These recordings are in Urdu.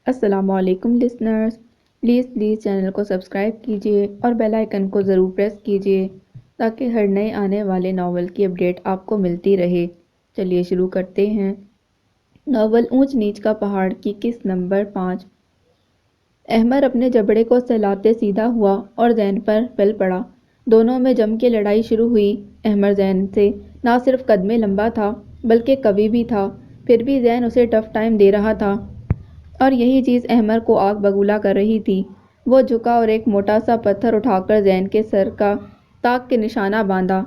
السلام علیکم لسنرز، پلیز چینل کو سبسکرائب کیجیے اور بیل آئیکن کو ضرور پریس کیجیے تاکہ ہر نئے آنے والے ناول کی اپڈیٹ آپ کو ملتی رہے۔ چلیے شروع کرتے ہیں۔ ناول اونچ نیچ کا پہاڑ کی قسط نمبر 5۔ احمر اپنے جبڑے کو سہلاتے سیدھا ہوا اور زین پر پل پڑا۔ دونوں میں جم کے لڑائی شروع ہوئی۔ احمر زین سے نہ صرف قد میں لمبا تھا بلکہ قوی بھی تھا، پھر بھی زین اسے ٹف ٹائم دے رہا تھا اور یہی چیز احمر کو آگ بگولا کر رہی تھی۔ وہ جھکا اور ایک موٹا سا پتھر اٹھا کر زین کے سر کا تاک کے نشانہ باندھا۔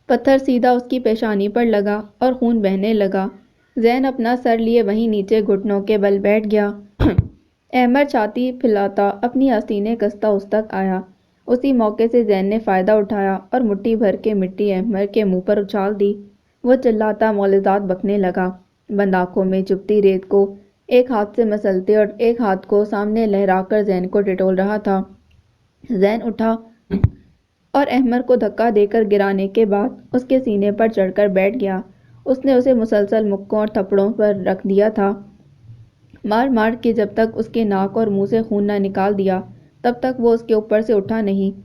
پتھر سیدھا اس کی پیشانی پر لگا اور خون بہنے لگا۔ زین اپنا سر لیے وہیں نیچے گھٹنوں کے بل بیٹھ گیا۔ احمر چھاتی پھیلاتا اپنی آستینیں کستا اس تک آیا۔ اسی موقع سے زین نے فائدہ اٹھایا اور مٹھی بھر کے مٹی احمر کے منہ پر اچھال دی۔ وہ چلاتا مغلظات بکنے لگا، بند آنکھوں میں چبھتی ریت کو ایک ہاتھ سے مسلتے اور ایک ہاتھ کو سامنے لہرا کر زین کو ٹٹول رہا تھا۔ زین اٹھا اور احمر کو دھکا دے کر گرانے کے بعد اس کے سینے پر چڑھ کر بیٹھ گیا۔ اس نے اسے مسلسل مکوں اور تھپڑوں پر رکھ دیا تھا، مار مار کے جب تک اس کے ناک اور منہ سے خون نہ نکال دیا تب تک وہ اس کے اوپر سے اٹھا نہیں،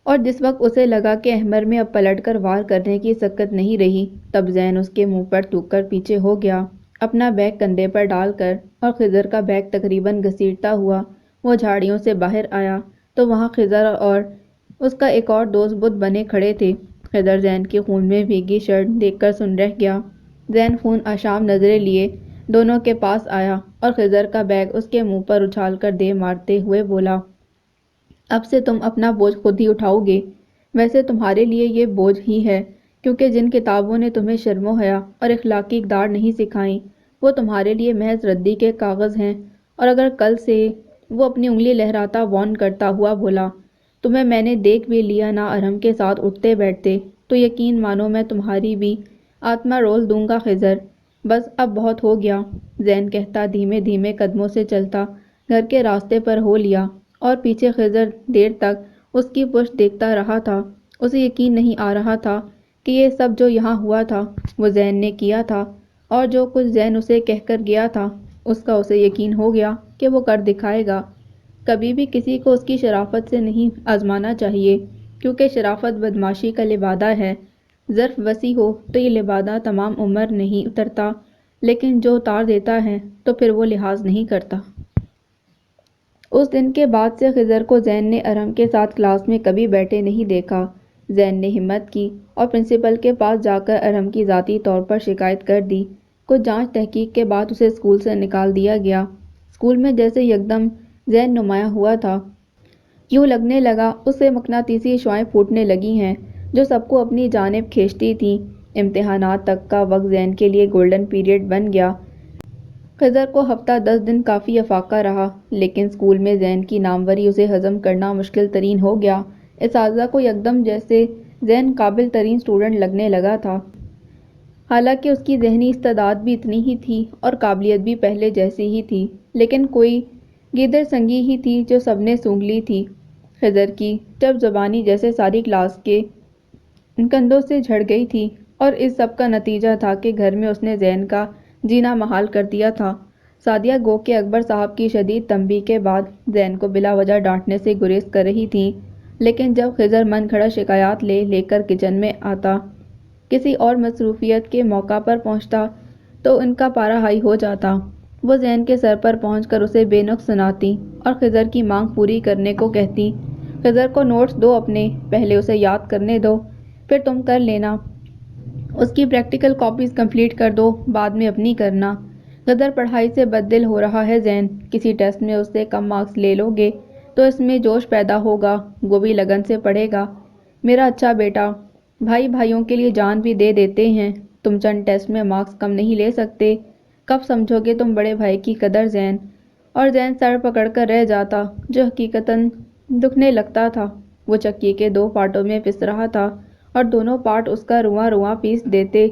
اور جس وقت اسے لگا کہ احمر میں اب پلٹ کر وار کرنے کی سکت نہیں رہی تب زین اس کے منہ پر تھوک کر پیچھے ہو گیا۔ اپنا بیگ کندھے پر ڈال کر اور خضر کا بیگ تقریباً گھسیٹتا ہوا وہ جھاڑیوں سے باہر آیا تو وہاں خضر اور اس کا ایک اور دوست بت بنے کھڑے تھے۔ خضر زین کی خون میں بھیگی شرٹ دیکھ کر سن رہ گیا۔ زین خون آشام نظریں لیے دونوں کے پاس آیا اور خضر کا بیگ اس کے منہ پر اچھال کر دے مارتے ہوئے بولا، اب سے تم اپنا بوجھ خود ہی اٹھاؤ گے۔ ویسے تمہارے لیے یہ بوجھ ہی ہے، کیونکہ جن کتابوں نے تمہیں شرم و حیا اور اخلاقی اقدار نہیں سکھائیں وہ تمہارے لیے محض ردی کے کاغذ ہیں۔ اور اگر کل سے وہ اپنی انگلی لہراتا وارن کرتا ہوا بولا، تمہیں میں نے دیکھ بھی لیا نہ ارہم کے ساتھ اٹھتے بیٹھتے، تو یقین مانو میں تمہاری بھی آتما رول دوں گا خضر۔ بس اب بہت ہو گیا، زین کہتا دھیمے دھیمے قدموں سے چلتا گھر کے راستے پر ہو لیا اور پیچھے خضر دیر تک اس کی پشت دیکھتا رہا تھا۔ اسے یقین نہیں آ رہا تھا کہ یہ سب جو یہاں ہوا تھا وہ زین نے کیا تھا، اور جو کچھ زین اسے کہہ کر گیا تھا اس کا اسے یقین ہو گیا کہ وہ کر دکھائے گا۔ کبھی بھی کسی کو اس کی شرافت سے نہیں آزمانا چاہیے، کیونکہ شرافت بدمعاشی کا لبادہ ہے۔ ظرف وسیع ہو تو یہ لبادہ تمام عمر نہیں اترتا، لیکن جو اتار دیتا ہے تو پھر وہ لحاظ نہیں کرتا۔ اس دن کے بعد سے خضر کو زین نے ارہم کے ساتھ کلاس میں کبھی بیٹھے نہیں دیکھا۔ زین نے ہمت کی اور پرنسپل کے پاس جا کر ارہم کی ذاتی طور پر شکایت کر دی۔ کچھ جانچ تحقیق کے بعد اسے اسکول سے نکال دیا گیا۔ اسکول میں جیسے یکدم زین نمایاں ہوا تھا، یوں لگنے لگا اسے مقناطیسی اشعاعیں پھوٹنے لگی ہیں جو سب کو اپنی جانب کھینچتی تھیں۔ امتحانات تک کا وقت زین کے لیے گولڈن پیریڈ بن گیا۔ خضر کو ہفتہ 10 دن کافی افاقہ رہا، لیکن اسکول میں زین کی ناموری اسے ہضم کرنا مشکل ترین ہو گیا۔ اساتذہ کو یکدم جیسے زین قابل ترین سٹوڈنٹ لگنے لگا تھا، حالانکہ اس کی ذہنی استعداد بھی اتنی ہی تھی اور قابلیت بھی پہلے جیسی ہی تھی، لیکن کوئی گیدڑ سنگی ہی تھی جو سب نے سونگھ لی تھی۔ خضر کی چپ زبانی جیسے ساری کلاس کے کندھوں سے جھڑ گئی تھی، اور اس سب کا نتیجہ تھا کہ گھر میں اس نے زین کا جینا محال کر دیا تھا۔ سعدیہ گو کہ اکبر صاحب کی شدید تنبیہ کے بعد زین کو بلا وجہ ڈانٹنے سے گریز کر رہی تھیں، لیکن جب خضر من گھڑت شکایات لے کر کچن میں آتا، کسی اور مصروفیت کے موقع پر پہنچتا تو ان کا پارا ہائی ہو جاتا۔ وہ زین کے سر پر پہنچ کر اسے بے نقص سناتی اور خضر کی مانگ پوری کرنے کو کہتی، خضر کو نوٹس دو اپنے، پہلے اسے یاد کرنے دو، پھر تم کر لینا۔ اس کی پریکٹیکل کاپیز کمپلیٹ کر دو، بعد میں اپنی کرنا۔ خضر پڑھائی سے بد دل ہو رہا ہے زین، کسی ٹیسٹ میں اس سے کم مارکس لے لو گے تو اس میں جوش پیدا ہوگا، وہ بھی لگن سے پڑھے گا۔ میرا اچھا بیٹا، بھائی بھائیوں کے لیے جان بھی دے دیتے ہیں، تم چند ٹیسٹ میں مارکس کم نہیں لے سکتے، کب سمجھو گے تم بڑے بھائی کی قدر زین؟ اور زین سر پکڑ کر رہ جاتا جو حقیقتاً دکھنے لگتا تھا۔ وہ چکی کے 2 پارٹوں میں پس رہا تھا اور دونوں پارٹ اس کا رواں رواں پیس دیتے۔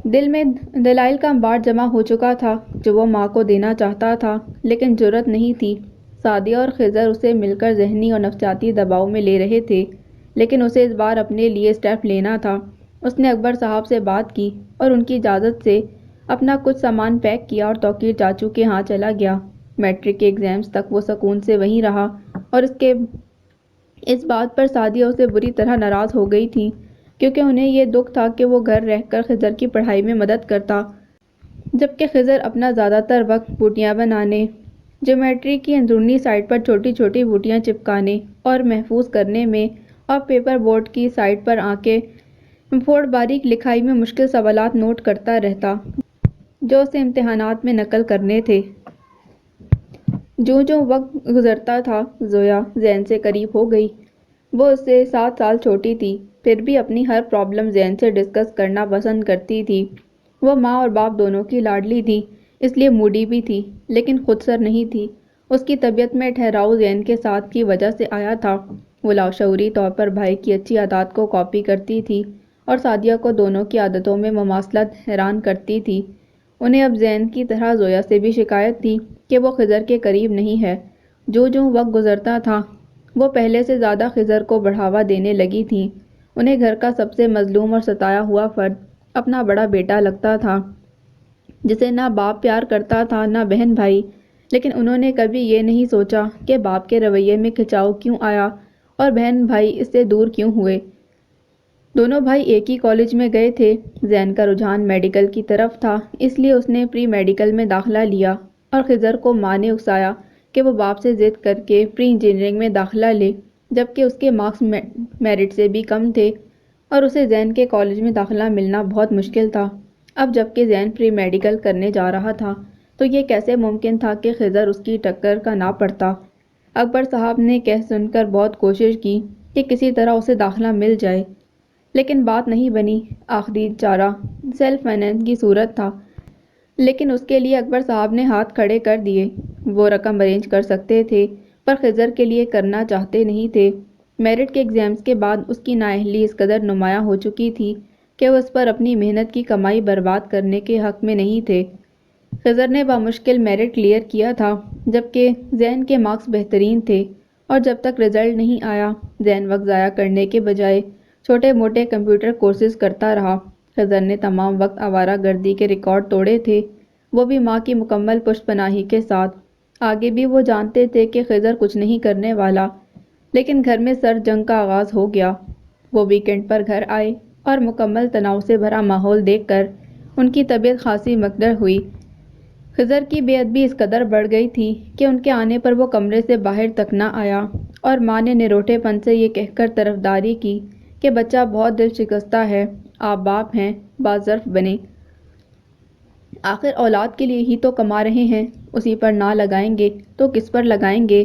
دل میں دلائل کا انبار جمع ہو چکا تھا جو وہ ماں کو دینا چاہتا تھا، لیکن جرأت نہیں تھی۔ سعدیہ اور خضر اسے مل کر ذہنی اور نفسیاتی دباؤ میں لے رہے تھے، لیکن اسے اس بار اپنے لیے اسٹیپ لینا تھا۔ اس نے اکبر صاحب سے بات کی اور ان کی اجازت سے اپنا کچھ سامان پیک کیا اور توقیر چاچو کے ہاں چلا گیا۔ میٹرک کے ایگزامز تک وہ سکون سے وہیں رہا اور اس بات پر سعدیہ اسے بری طرح ناراض ہو گئی تھی کیونکہ انہیں یہ دکھ تھا کہ وہ گھر رہ کر خضر کی پڑھائی میں مدد کرتا جبکہ خضر اپنا زیادہ تر وقت بوٹیاں بنانے، جیومیٹری کی اندرونی سائڈ پر چھوٹی چھوٹی بوٹیاں چپکانے اور محفوظ کرنے میں اور پیپر بورڈ کی سائڈ پر آنکھیں پھوڑ باریک لکھائی میں مشکل سوالات نوٹ کرتا رہتا جو اسے امتحانات میں نقل کرنے تھے۔ جو وقت گزرتا تھا زویا زین سے قریب ہو گئی۔ وہ اس سے 7 سال چھوٹی تھی، پھر بھی اپنی ہر پرابلم زین سے ڈسکس کرنا پسند کرتی تھی۔ وہ ماں اور باپ دونوں کی لاڈلی تھی، اس لیے موڈی بھی تھی، لیکن خود سر نہیں تھی۔ اس کی طبیعت میں ٹھہراؤ زین کے ساتھ کی وجہ سے آیا تھا۔ وہ لاشعوری طور پر بھائی کی اچھی عادات کو کاپی کرتی تھی اور سعدیہ کو دونوں کی عادتوں میں مماثلت حیران کرتی تھی۔ انہیں اب زین کی طرح زویا سے بھی شکایت تھی کہ وہ خضر کے قریب نہیں ہے۔ جو وقت گزرتا تھا وہ پہلے سے زیادہ خضر کو بڑھاوا دینے لگی تھیں۔ انہیں گھر کا سب سے مظلوم اور ستایا ہوا فرد اپنا بڑا بیٹا لگتا تھا جسے نہ باپ پیار کرتا تھا نہ بہن بھائی، لیکن انہوں نے کبھی یہ نہیں سوچا کہ باپ کے رویے میں کھچاؤ کیوں آیا اور بہن بھائی اس سے دور کیوں ہوئے۔ دونوں بھائی ایک ہی کالج میں گئے تھے۔ زین کا رجحان میڈیکل کی طرف تھا، اس لیے اس نے پری میڈیکل میں داخلہ لیا اور خضر کو ماں نے اکسایا کہ وہ باپ سے ضد کر کے پری انجینئرنگ میں داخلہ لے، جبکہ اس کے مارکس میرٹ سے بھی کم تھے اور اسے زین کے کالج میں داخلہ ملنا بہت مشکل تھا۔ اب جبکہ زین پری میڈیکل کرنے جا رہا تھا تو یہ کیسے ممکن تھا کہ خضر اس کی ٹکر کا نہ پڑتا۔ اکبر صاحب نے کہہ سن کر بہت کوشش کی کہ کسی طرح اسے داخلہ مل جائے، لیکن بات نہیں بنی۔ آخری چارہ سیلف فائنینس کی صورت تھا، لیکن اس کے لیے اکبر صاحب نے ہاتھ کھڑے کر دیے۔ وہ رقم ارینج کر سکتے تھے پر خضر کے لیے کرنا چاہتے نہیں تھے۔ میرٹ کے ایگزامز کے بعد اس کی نااہلی اس قدر نمایاں ہو چکی تھی کہ وہ اس پر اپنی محنت کی کمائی برباد کرنے کے حق میں نہیں تھے۔ خضر نے بمشکل میرٹ کلیئر کیا تھا جبکہ زین کے مارکس بہترین تھے، اور جب تک رزلٹ نہیں آیا زین وقت ضائع کرنے کے بجائے چھوٹے موٹے کمپیوٹر کورسز کرتا رہا۔ خضر نے تمام وقت آوارہ گردی کے ریکارڈ توڑے تھے، وہ بھی ماں کی مکمل پشت پناہی کے ساتھ۔ آگے بھی وہ جانتے تھے کہ خضر کچھ نہیں کرنے والا، لیکن گھر میں سر جنگ کا آغاز ہو گیا۔ وہ ویکنڈ پر گھر آئے اور مکمل تناؤ سے بھرا ماحول دیکھ کر ان کی طبیعت خاصی مکدر ہوئی۔ خضر کی بے ادبی اس قدر بڑھ گئی تھی کہ ان کے آنے پر وہ کمرے سے باہر تک نہ آیا، اور ماں نے نروٹے پن سے یہ کہہ کر طرفداری کی کہ بچہ بہت دل شکستہ ہے، آپ باپ ہیں، باظرف بنیں۔ آخر اولاد کے لیے ہی تو کما رہے ہیں، اسی پر نہ لگائیں گے تو کس پر لگائیں گے؟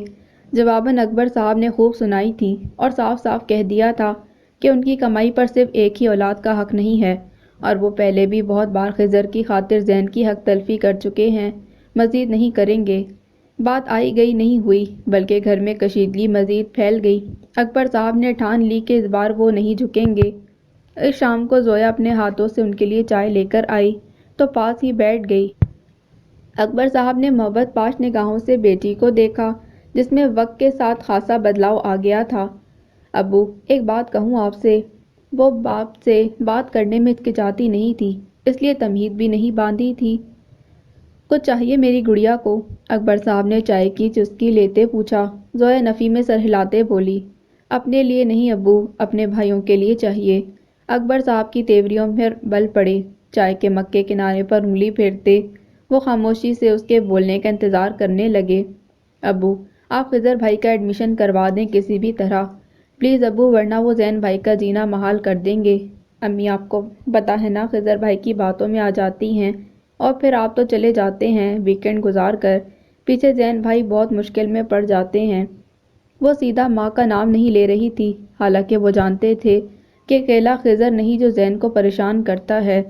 جواباً اکبر صاحب نے خوب سنائی تھی اور صاف صاف کہہ دیا تھا کہ ان کی کمائی پر صرف ایک ہی اولاد کا حق نہیں ہے، اور وہ پہلے بھی بہت بار خضر کی خاطر زین کی حق تلفی کر چکے ہیں، مزید نہیں کریں گے۔ بات آئی گئی نہیں ہوئی بلکہ گھر میں کشیدگی مزید پھیل گئی۔ اکبر صاحب نے ٹھان لی کہ اس بار وہ نہیں جھکیں گے۔ اس شام کو زویا اپنے ہاتھوں سے ان کے لیے چائے لے کر آئی تو پاس ہی بیٹھ گئی۔ اکبر صاحب نے محبت پاش نگاہوں سے بیٹی کو دیکھا جس میں وقت کے ساتھ خاصا بدلاؤ آ گیا تھا۔ ابو، ایک بات کہوں آپ سے؟ وہ باپ سے بات کرنے میں ہچکچاتی نہیں تھی، اس لیے تمہید بھی نہیں باندھی تھی۔ کچھ چاہیے میری گڑیا کو؟ اکبر صاحب نے چائے کی چسکی لیتے پوچھا۔ زویا نفی میں سر ہلاتے بولی، اپنے لیے نہیں ابو، اپنے بھائیوں کے لیے چاہیے۔ اکبر صاحب کی تیوریوں پر بل پڑے۔ چائے کے مگ کے کنارے پر انگلی پھیرتے وہ خاموشی سے اس کے بولنے کا انتظار کرنے لگے۔ ابو، آپ خضر بھائی کا ایڈمیشن کروا دیں کسی بھی طرح، پلیز ابو، ورنہ وہ زین بھائی کا جینا محال کر دیں گے۔ امی آپ کو پتہ ہے نا خضر بھائی کی باتوں میں آ جاتی ہیں، اور پھر آپ تو چلے جاتے ہیں ویکنڈ گزار کر، پیچھے زین بھائی بہت مشکل میں پڑ جاتے ہیں۔ وہ سیدھا ماں کا نام نہیں لے رہی تھی، حالانکہ وہ جانتے تھے کہ اکیلا خضر نہیں جو زین کو پریشان کرتا ہے۔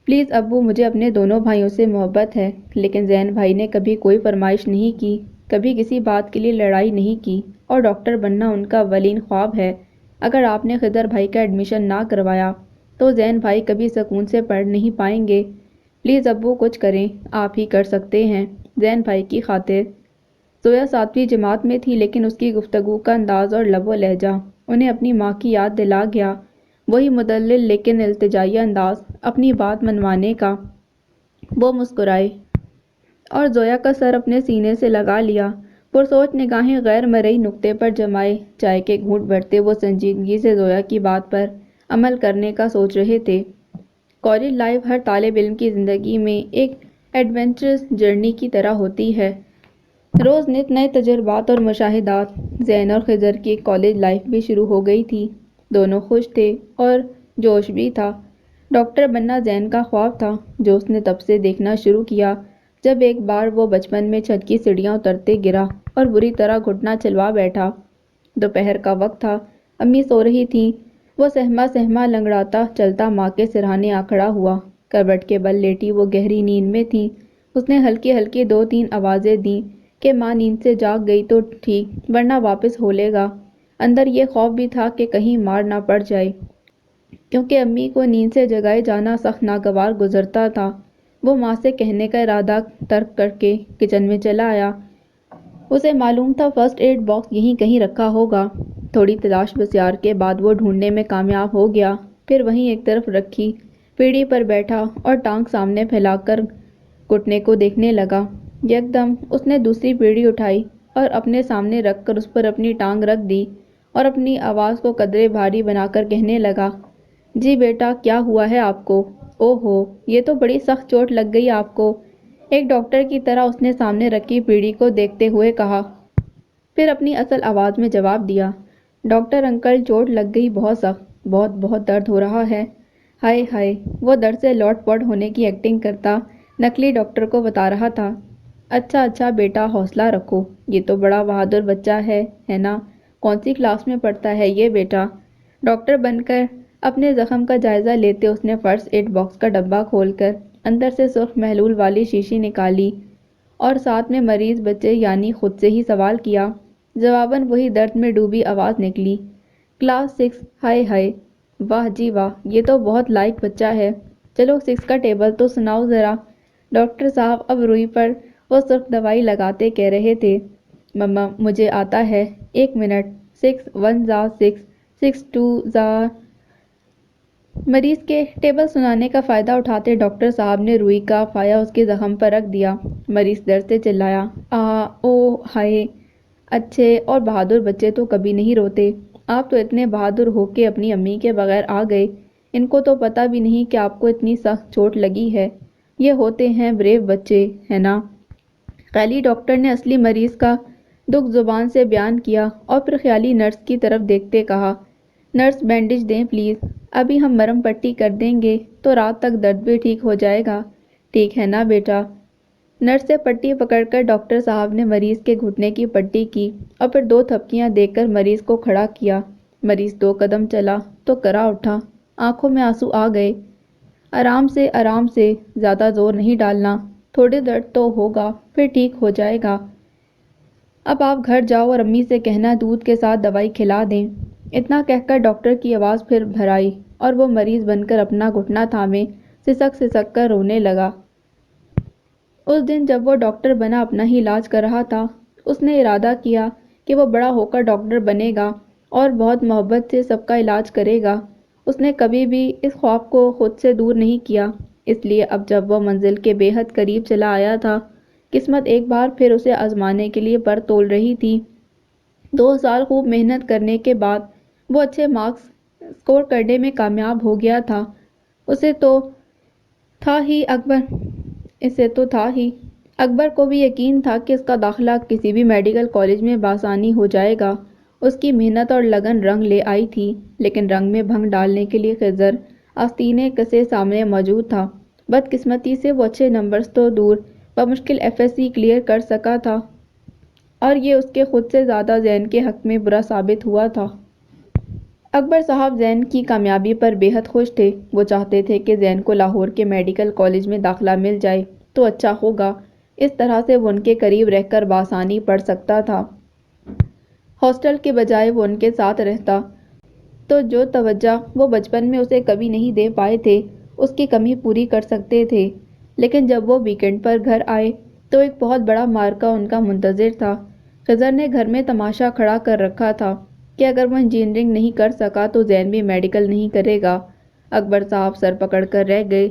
پلیز ابو، مجھے اپنے دونوں بھائیوں سے محبت ہے، لیکن زین بھائی نے کبھی کوئی فرمائش نہیں کی، کبھی کسی بات کے لیے لڑائی نہیں کی، اور ڈاکٹر بننا ان کا اولین خواب ہے۔ اگر آپ نے خضر بھائی کا ایڈمیشن نہ کروایا تو زین بھائی کبھی سکون سے پڑھ نہیں پائیں گے۔ پلیز ابو کچھ کریں، آپ ہی کر سکتے ہیں زین بھائی کی خاطر۔ زویا 7ویں جماعت میں تھی لیکن اس کی گفتگو کا انداز اور لب و لہجہ انہیں اپنی ماں کی یاد دلا گیا، وہی مدلل لیکن التجائیہ انداز اپنی بات منوانے کا۔ وہ مسکرائے اور زویا کا سر اپنے سینے سے لگا لیا۔ پرسوچ نگاہیں غیر مرئی نقطے پر جمائے چائے کے گھونٹ بھرتے وہ سنجیدگی سے زویا کی بات پر عمل کرنے کا سوچ رہے تھے۔ کالج لائف ہر طالب علم کی زندگی میں ایک ایڈونچرس جرنی کی طرح ہوتی ہے۔ روز نت نئے تجربات اور مشاہدات۔ زین اور خضر کی کالج لائف بھی شروع ہو گئی تھی۔ دونوں خوش تھے اور جوش بھی تھا۔ ڈاکٹر بننا زین کا خواب تھا جو اس نے تب سے دیکھنا شروع کیا جب ایک بار وہ بچپن میں چھت کی سیڑھیاں اترتے گرا اور بری طرح گھٹنا چلوا بیٹھا۔ دوپہر کا وقت تھا، امی سو رہی تھیں۔ وہ سہما سہما لنگڑاتا چلتا ماں کے سرہانے آ کھڑا ہوا۔ کروٹ کے بل لیٹی وہ گہری نیند میں تھی۔ اس نے ہلکی ہلکی 2-3 آوازیں دیں کہ ماں نیند سے جاگ گئی تو ٹھیک ورنہ واپس ہو لے گا۔ اندر یہ خوف بھی تھا کہ کہیں مار نہ پڑ جائے، کیونکہ امی کو نیند سے جگائے جانا سخت ناگوار گزرتا تھا۔ وہ ماں سے کہنے کا ارادہ ترک کر کے کچن میں چلا آیا۔ اسے معلوم تھا فرسٹ ایڈ باکس یہیں کہیں رکھا ہوگا۔ تھوڑی تلاش بسیار کے بعد وہ ڈھونڈنے میں کامیاب ہو گیا۔ پھر وہیں ایک طرف رکھی پیڑھی پر بیٹھا اور ٹانگ سامنے پھیلا کر گھٹنے کو دیکھنے لگا۔ یکدم اس نے دوسری پیڑھی اٹھائی اور اپنے سامنے رکھ کر اس پر اپنی ٹانگ رکھ دی اور اپنی آواز کو قدرے بھاری بنا کر کہنے لگا، جی بیٹا کیا ہوا ہے آپ کو؟ او ہو، یہ تو بڑی سخت چوٹ لگ گئی آپ کو۔ ایک ڈاکٹر کی طرح اس نے سامنے رکھی پیڑھی کو دیکھتے ہوئے کہا۔ پھر اپنی اصل آواز میں جواب دیا، ڈاکٹر انکل چوٹ لگ گئی بہت سخت، بہت بہت درد ہو رہا ہے۔ ہائے ہائے، وہ درد سے لوٹ پوٹ ہونے کی ایکٹنگ کرتا نقلی ڈاکٹر کو بتا رہا تھا۔ اچھا اچھا بیٹا حوصلہ رکھو، یہ تو بڑا بہادر بچہ ہے نا؟ کون سی کلاس میں پڑھتا ہے یہ بیٹا؟ ڈاکٹر بن کر اپنے زخم کا جائزہ لیتے اس نے فرسٹ ایڈ باکس کا ڈبہ کھول کر اندر سے سرخ محلول والی شیشی نکالی اور ساتھ میں مریض بچے یعنی خود سے ہی سوال کیا۔ جواباً وہی درد میں ڈوبی آواز نکلی، کلاس 6۔ ہائے ہائے، واہ جی واہ، یہ تو بہت لائق بچہ ہے۔ چلو 6 کا ٹیبل تو سناؤ ذرا۔ ڈاکٹر صاحب اب روئی پر وہ سرخ دوائی لگاتے کہہ رہے تھے، مما مجھے آتا ہے، 1 منٹ، 6 1 ز 6، 6 2 ز۔ مریض کے ٹیبل سنانے کا فائدہ اٹھاتے ڈاکٹر صاحب نے روئی کا فایا اس کے زخم پر رکھ دیا۔ مریض درد سے چلایا، او ہائے، اچھے اور بہادر بچے تو کبھی نہیں روتے۔ آپ تو اتنے بہادر ہو کے اپنی امی کے بغیر آ گئے، ان کو تو پتہ بھی نہیں کہ آپ کو اتنی سخت چوٹ لگی ہے۔ یہ ہوتے ہیں بریو بچے، ہے نا؟ خیالی ڈاکٹر نے اصلی مریض کا دکھ زبان سے بیان کیا اور پھر خیالی نرس کی طرف دیکھتے کہا، نرس بینڈیج دیں پلیز، ابھی ہم مرم پٹی کر دیں گے تو رات تک درد بھی ٹھیک ہو جائے گا، ٹھیک ہے نا بیٹا؟ نرس سے پٹی پکڑ کر ڈاکٹر صاحب نے مریض کے گھٹنے کی پٹی کی اور پھر 2 تھپکیاں دے کر مریض کو کھڑا کیا۔ مریض 2 قدم چلا تو کرا اٹھا، آنکھوں میں آنسو آ گئے۔ آرام سے، زیادہ زور نہیں ڈالنا، تھوڑے درد تو ہوگا پھر ٹھیک ہو جائے گا۔ اب آپ گھر جاؤ اور امی سے کہنا دودھ کے ساتھ دوائی کھلا دیں۔ اتنا کہہ کر ڈاکٹر کی آواز پھر بھر آئی اور وہ مریض بن کر اپنا گھٹنا تھامے سسک کر رونے لگا۔ اس دن جب وہ ڈاکٹر بنا اپنا ہی علاج کر رہا تھا، اس نے ارادہ کیا کہ وہ بڑا ہو کر ڈاکٹر بنے گا اور بہت محبت سے سب کا علاج کرے گا۔ اس نے کبھی بھی اس خواب کو خود سے دور نہیں کیا، اس لیے اب جب وہ منزل کے بے حد قریب چلا آیا تھا، قسمت ایک بار پھر اسے آزمانے کے لیے پر تول رہی تھی۔ 2 سال خوب محنت کرنے کے بعد وہ اچھے مارکس اسکور کرنے میں کامیاب ہو گیا تھا۔ اسے تو تھا ہی اکبر کو بھی یقین تھا کہ اس کا داخلہ کسی بھی میڈیکل کالج میں بآسانی ہو جائے گا۔ اس کی محنت اور لگن رنگ لے آئی تھی، لیکن رنگ میں بھنگ ڈالنے کے لیے خضر آستینے کسے سامنے موجود تھا۔ بدقسمتی سے وہ اچھے نمبرز تو دور بمشکل FSC کلیئر کر سکا تھا اور یہ اس کے خود سے زیادہ زین کے حق میں برا ثابت ہوا تھا۔ اکبر صاحب زین کی کامیابی پر بے حد خوش تھے۔ وہ چاہتے تھے کہ زین کو لاہور کے میڈیکل کالج میں داخلہ مل جائے تو اچھا ہوگا، اس طرح سے وہ ان کے قریب رہ کر بآسانی پڑھ سکتا تھا۔ ہاسٹل کے بجائے وہ ان کے ساتھ رہتا تو جو توجہ وہ بچپن میں اسے کبھی نہیں دے پائے تھے، اس کی کمی پوری کر سکتے تھے۔ لیکن جب وہ ویکنڈ پر گھر آئے تو ایک بہت بڑا معرکہ ان کا منتظر تھا۔ خضر نے گھر میں تماشا کھڑا کر رکھا تھا کہ اگر وہ انجینئرنگ نہیں کر سکا تو زین بھی میڈیکل نہیں کرے گا۔ اکبر صاحب سر پکڑ کر رہ گئے۔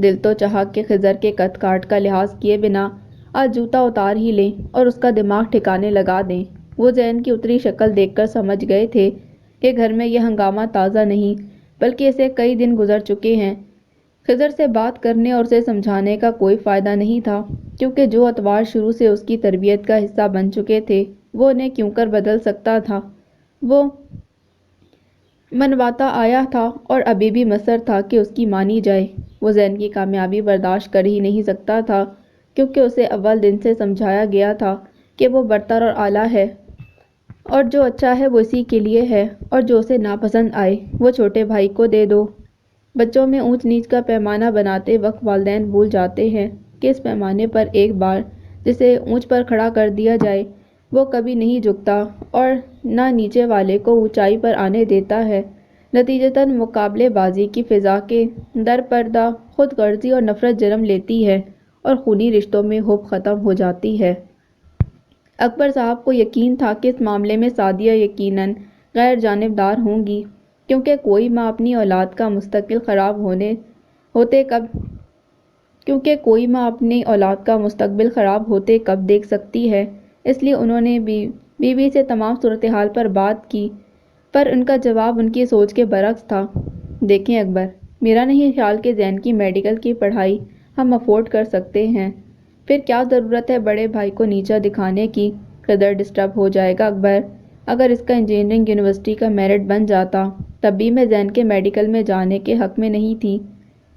دل تو چاہا کہ خضر کے قد کاٹ کا لحاظ کیے بنا آج جوتا اتار ہی لیں اور اس کا دماغ ٹھکانے لگا دیں۔ وہ زین کی اتری شکل دیکھ کر سمجھ گئے تھے کہ گھر میں یہ ہنگامہ تازہ نہیں بلکہ اسے کئی دن گزر چکے ہیں۔ خضر سے بات کرنے اور اسے سمجھانے کا کوئی فائدہ نہیں تھا، کیونکہ جو اطوار شروع سے اس کی تربیت کا حصہ بن چکے تھے وہ انہیں کیوں کر بدل سکتا تھا۔ وہ منواتا آیا تھا اور ابھی بھی مصر تھا کہ اس کی مانی جائے۔ وہ زین کی کامیابی برداشت کر ہی نہیں سکتا تھا، کیونکہ اسے اول دن سے سمجھایا گیا تھا کہ وہ برتر اور اعلیٰ ہے اور جو اچھا ہے وہ اسی کے لیے ہے، اور جو اسے ناپسند آئے وہ چھوٹے بھائی کو دے دو۔ بچوں میں اونچ نیچ کا پیمانہ بناتے وقت والدین بھول جاتے ہیں کہ اس پیمانے پر ایک بار جسے اونچ پر کھڑا کر دیا جائے وہ کبھی نہیں جھکتا اور نہ نیچے والے کو اونچائی پر آنے دیتا ہے۔ نتیجتاً مقابلے بازی کی فضا کے در پردہ خود غرضی اور نفرت جنم لیتی ہے اور خونی رشتوں میں ہوپ ختم ہو جاتی ہے۔ اکبر صاحب کو یقین تھا کہ اس معاملے میں سعدیہ یقیناً غیر جانبدار ہوں گی، کیونکہ کوئی ماں اپنی اولاد کا مستقبل خراب ہوتے کب دیکھ سکتی ہے۔ اس لیے انہوں نے بیوی سے تمام صورتحال پر بات کی، پر ان کا جواب ان کی سوچ کے برعکس تھا۔ دیکھیں اکبر، میرا نہیں خیال کہ زین کی میڈیکل کی پڑھائی ہم افورڈ کر سکتے ہیں، پھر کیا ضرورت ہے بڑے بھائی کو نیچا دکھانے کی۔ خضر ڈسٹرب ہو جائے گا اکبر، اگر اس کا انجینئرنگ یونیورسٹی کا میرٹ بن جاتا تب بھی میں زین کے میڈیکل میں جانے کے حق میں نہیں تھی۔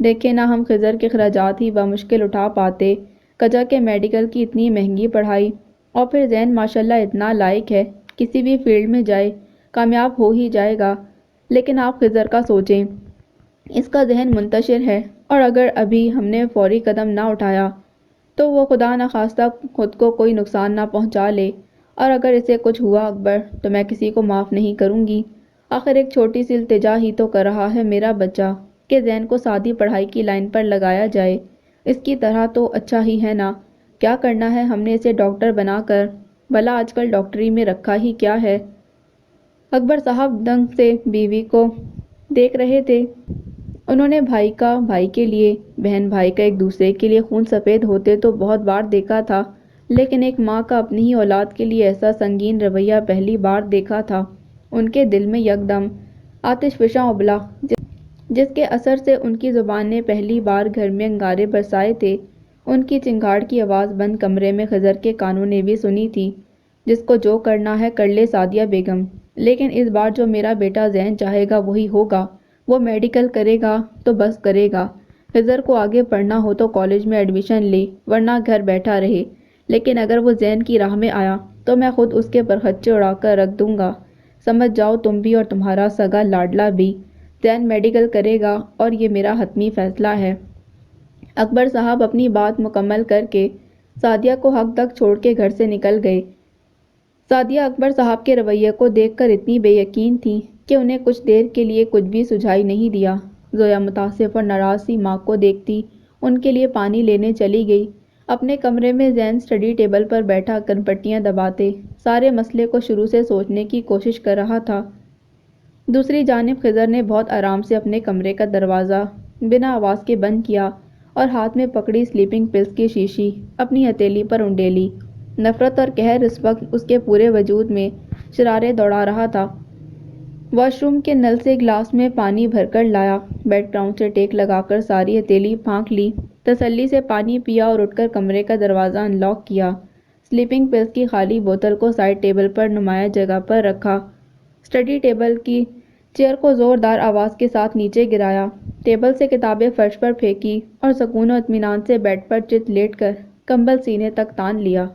دیکھیں نا، ہم خضر کے اخراجات ہی بمشکل اٹھا پاتے، کجا کے میڈیکل کی اتنی مہنگی پڑھائی، اور پھر زین ماشاءاللہ اتنا لائق ہے، کسی بھی فیلڈ میں جائے کامیاب ہو ہی جائے گا۔ لیکن آپ خضر کا سوچیں، اس کا ذہن منتشر ہے، اور اگر ابھی ہم نے فوری قدم نہ اٹھایا تو وہ خدا نخواستہ خود کو کوئی نقصان نہ پہنچا لے، اور اگر اسے کچھ ہوا اکبر تو میں کسی کو معاف نہیں کروں گی۔ آخر ایک چھوٹی سی التجا ہی تو کر رہا ہے میرا بچہ کہ زین کو سادی پڑھائی کی لائن پر لگایا جائے، اس کی طرح تو اچھا ہی ہے نا۔ کیا کرنا ہے ہم نے اسے ڈاکٹر بنا کر؟ بھلا آج کل ڈاکٹری میں رکھا ہی کیا ہے؟ اکبر صاحب دنگ سے بیوی کو دیکھ رہے تھے۔ انہوں نے بھائی کا بھائی کے لیے، بہن بھائی کا ایک دوسرے کے لیے خون سفید ہوتے تو بہت بار دیکھا تھا، لیکن ایک ماں کا اپنی ہی اولاد کے لیے ایسا سنگین رویہ پہلی بار دیکھا تھا۔ ان کے دل میں یکدم آتش فشاں ابلا، جس کے اثر سے ان کی زبان نے پہلی بار گھر میں انگارے برسائے تھے۔ ان کی چنگھاڑ کی آواز بند کمرے میں خضر کے کانوں نے بھی سنی تھی۔ جس کو جو کرنا ہے کر لے سعدیہ بیگم، لیکن اس بار جو میرا بیٹا زین چاہے گا وہی ہوگا۔ وہ میڈیکل کرے گا تو بس کرے گا، خضر کو آگے پڑھنا ہو تو کالج میں ایڈمیشن لے ورنہ گھر بیٹھا رہے، لیکن اگر وہ زین کی راہ میں آیا تو میں خود اس کے پرخچے اڑا کر رکھ دوں گا۔ سمجھ جاؤ تم بھی اور تمہارا سگا لاڈلا بھی، زین میڈیکل کرے گا اور یہ میرا حتمی فیصلہ ہے۔ اکبر صاحب اپنی بات مکمل کر کے سعدیہ کو حق تک چھوڑ کے گھر سے نکل گئے۔ سعدیہ اکبر صاحب کے رویے کو دیکھ کر اتنی بے یقین تھی کہ انہیں کچھ دیر کے لیے کچھ بھی سجھائی نہیں دیا۔ زویا متاسف اور ناراض سی ماں کو دیکھتی ان کے لیے پانی لینے چلی گئی۔ اپنے کمرے میں زین اسٹڈی ٹیبل پر بیٹھا کنپٹیاں دباتے سارے مسئلے کو شروع سے سوچنے کی کوشش کر رہا تھا۔ دوسری جانب خضر نے بہت آرام سے اپنے کمرے کا دروازہ بنا آواز کے بند کیا اور ہاتھ میں پکڑی سلیپنگ پلز کی شیشی اپنی ہتھیلی پر انڈیلی۔ نفرت اور قہر اس وقت اس کے پورے وجود میں شرارے دوڑا رہا تھا۔ واش روم کے نل سے گلاس میں پانی بھر کر لایا، بیڈ گراؤنڈ سے ٹیک لگا کر ساری ہتھیلی پھانک لی، تسلی سے پانی پیا اور اٹھ کر کمرے کا دروازہ ان لاک کیا۔ سلیپنگ پلز کی خالی بوتل کو سائڈ ٹیبل پر نمایاں جگہ پر رکھا، اسٹڈی ٹیبل کی چیئر کو زوردار آواز کے ساتھ نیچے گرایا، ٹیبل سے کتابیں فرش پر پھینکی اور سکون و اطمینان سے بیڈ پر چت لیٹ کر کمبل سینے تک تان لیا۔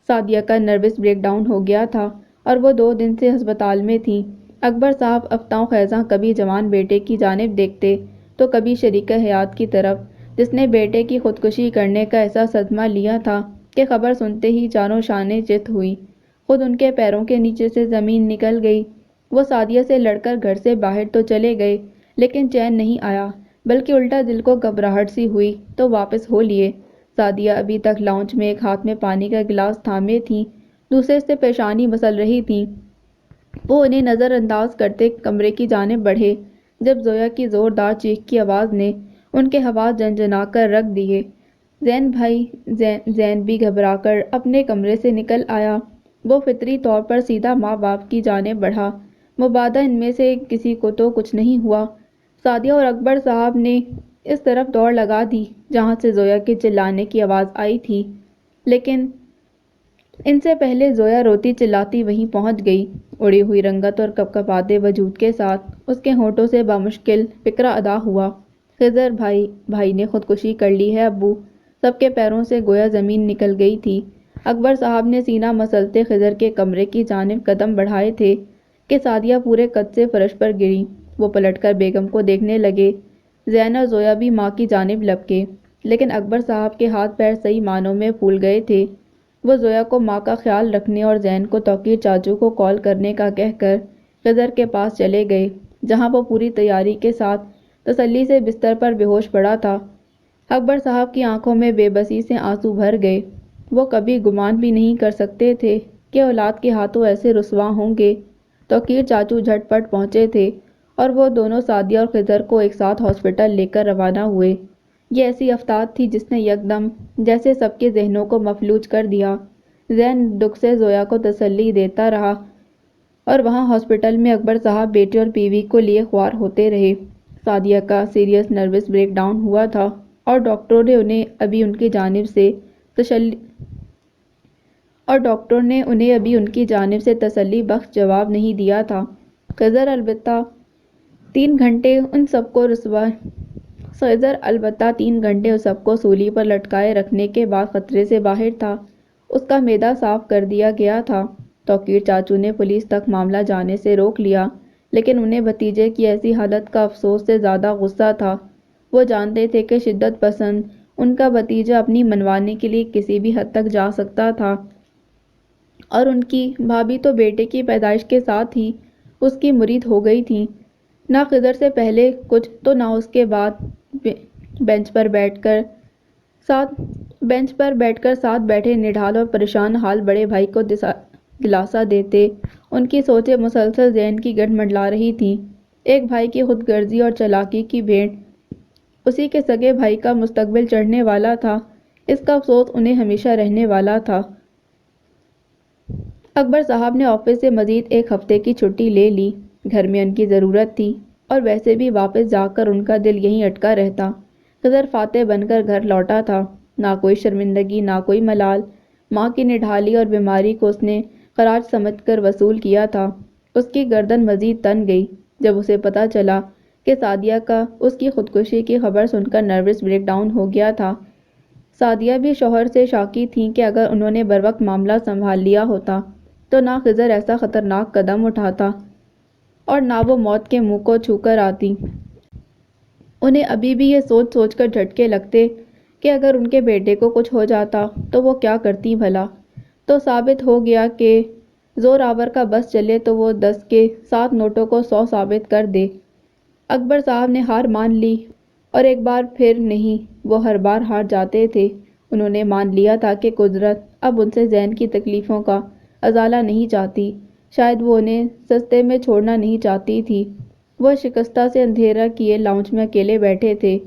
سعدیہ کا نروس بریک ڈاؤن ہو گیا تھا اور وہ 2 دن سے ہسپتال میں تھی۔ اکبر صاحب افتاؤ خیزاں کبھی جوان بیٹے کی جانب دیکھتے تو کبھی شریک حیات کی طرف، جس نے بیٹے کی خودکشی کرنے کا ایسا صدمہ لیا تھا کہ خبر سنتے ہی جانو شانیں چت ہوئی، خود ان کے پیروں کے نیچے سے زمین نکل گئی۔ وہ سعدیہ سے لڑ کر گھر سے باہر تو چلے گئے، لیکن چین نہیں آیا، بلکہ الٹا دل کو گھبراہٹ سی ہوئی تو واپس ہو لیے۔ سعدیہ ابھی تک لاؤنج میں ایک ہاتھ میں پانی کا گلاس تھامے تھیں، دوسرے سے پیشانی مسل رہی تھیں۔ وہ انہیں نظر انداز کرتے کمرے کی جانب بڑھے جب زویا کی زوردار چیخ کی آواز نے ان کے حواس جھنجھنا کر رکھ دیے۔ زین بھی گھبرا کر اپنے کمرے سے نکل آیا۔ وہ فطری طور پر سیدھا ماں باپ کی جانب بڑھا۔ مبادا ان میں سے کسی کو تو کچھ نہیں ہوا۔ سعدیہ اور اکبر صاحب نے اس طرف دوڑ لگا دی جہاں سے زویا کے چلانے کی آواز آئی تھی، لیکن ان سے پہلے زویا روتی چلاتی وہیں پہنچ گئی، اڑی ہوئی رنگت اور کپکپاتے وجود کے ساتھ۔ اس کے ہونٹوں سے بامشکل فقرہ ادا ہوا، خضر بھائی نے خودکشی کر لی ہے ابو۔ سب کے پیروں سے گویا زمین نکل گئی تھی۔ اکبر صاحب نے سینہ مسلتے خضر کے کمرے کی جانب قدم بڑھائے تھے کہ سعدیہ پورے قد سے فرش پر گری۔ وہ پلٹ کر بیگم کو دیکھنے لگے۔ زین اور زویا بھی ماں کی جانب لپکے، لیکن اکبر صاحب کے ہاتھ پیر صحیح معنوں میں پھول گئے تھے۔ وہ زویا کو ماں کا خیال رکھنے اور زین کو توقیر چاچو کو کال کرنے کا کہہ کر خضر کے پاس چلے گئے، جہاں وہ پوری تیاری کے ساتھ تسلی سے بستر پر بے ہوش پڑا تھا۔ اکبر صاحب کی آنکھوں میں بے بسی سے آنسو بھر گئے۔ وہ کبھی گمان بھی نہیں کر سکتے تھے کہ اولاد کے ہاتھوں ایسے رسوا ہوں گے۔ توقیر چاچو جھٹ پٹ پہنچے تھے اور وہ دونوں سعدیہ اور خضر کو ایک ساتھ ہاسپٹل لے کر روانہ ہوئے۔ یہ ایسی افتاد تھی جس نے یکدم جیسے سب کے ذہنوں کو مفلوج کر دیا۔ زین دکھ سے زویا کو تسلی دیتا رہا اور وہاں ہاسپٹل میں اکبر صاحب بیٹے اور بیوی کو لیے خوار ہوتے رہے۔ سعدیہ کا سیریس نروس بریک ڈاؤن ہوا تھا اور ڈاکٹروں نے انہیں ابھی ان کی جانب سے تسلی بخش جواب نہیں دیا تھا۔ خضر البتہ 3 گھنٹے ان سب کو سولی پر لٹکائے رکھنے کے بعد خطرے سے باہر تھا۔ اس کا معدہ صاف کر دیا گیا تھا۔ توقیر چاچو نے پولیس تک معاملہ جانے سے روک لیا، لیکن انہیں بھتیجے کی ایسی حالت کا افسوس سے زیادہ غصہ تھا۔ وہ جانتے تھے کہ شدت پسند ان کا بھتیجا اپنی منوانے کے لیے کسی بھی حد تک جا سکتا تھا، اور ان کی بھابھی تو بیٹے کی پیدائش کے ساتھ ہی اس کی مرید ہو گئی تھی۔ نہ خضر سے پہلے کچھ تو نہ اس کے بعد بینچ پر بیٹھ کر ساتھ بیٹھے نڈھال اور پریشان حال بڑے بھائی کو دلاسا دیتے۔ ان کی سوچیں مسلسل ذہن کی گٹھ منڈلا رہی تھیں۔ ایک بھائی کی خود غرضی اور چالاکی کی بھینٹ اسی کے سگے بھائی کا مستقبل چڑھنے والا تھا، اس کا افسوس انہیں ہمیشہ رہنے والا تھا۔ اکبر صاحب نے آفس سے مزید 1 ہفتے کی چھٹی لے لی۔ گھر میں ان کی ضرورت تھی، اور ویسے بھی واپس جا کر ان کا دل یہیں اٹکا رہتا۔ خضر فاتح بن کر گھر لوٹا تھا، نہ کوئی شرمندگی نہ کوئی ملال۔ ماں کی نڈھالی اور بیماری کو اس نے خراج سمجھ کر وصول کیا تھا۔ اس کی گردن مزید تن گئی جب اسے پتہ چلا کہ سعدیہ کا اس کی خودکشی کی خبر سن کر نروس بریک ڈاؤن ہو گیا تھا۔ سعدیہ بھی شوہر سے شاکی تھیں کہ اگر انہوں نے بروقت معاملہ سنبھال لیا ہوتا تو نہ خضر ایسا خطرناک قدم اٹھاتا اور نہ وہ موت کے منہ کو چھو کر آتی۔ انہیں ابھی بھی یہ سوچ سوچ کر جھٹکے لگتے کہ اگر ان کے بیٹے کو کچھ ہو جاتا تو وہ کیا کرتی بھلا۔ تو ثابت ہو گیا کہ زور آور کا بس چلے تو وہ 10 کے 7 نوٹوں کو 100 ثابت کر دے۔ اکبر صاحب نے ہار مان لی، اور ایک بار پھر نہیں، وہ ہر بار ہار جاتے تھے۔ انہوں نے مان لیا تھا کہ قدرت اب ان سے زین کی تکلیفوں کا ازالہ نہیں چاہتی، شاید وہ انہیں سستے میں چھوڑنا نہیں چاہتی تھی۔ وہ شکستہ سے اندھیرا کیے لاؤنج میں اکیلے بیٹھے تھے۔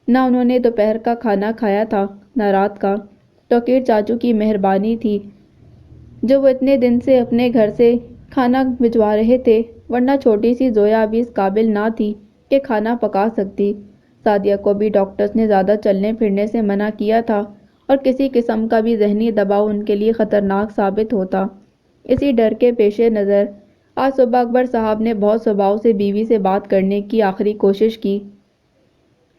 نہ انہوں نے دوپہر کا کھانا کھایا تھا نہ رات کا۔ توقیر چاچو کی مہربانی تھی جو وہ اتنے دن سے اپنے گھر سے کھانا بھجوا رہے تھے، ورنہ چھوٹی سی زویا ابھی اس قابل نہ تھی کہ کھانا پکا سکتی۔ سعدیہ کو بھی ڈاکٹرز نے زیادہ چلنے پھرنے سے منع کیا تھا، اور کسی قسم کا بھی ذہنی دباؤ ان کے لیے خطرناک ثابت ہوتا۔ اسی ڈر کے پیش نظر آج صبح اکبر صاحب نے بہت صباؤ سے بیوی سے بات کرنے کی آخری کوشش کی۔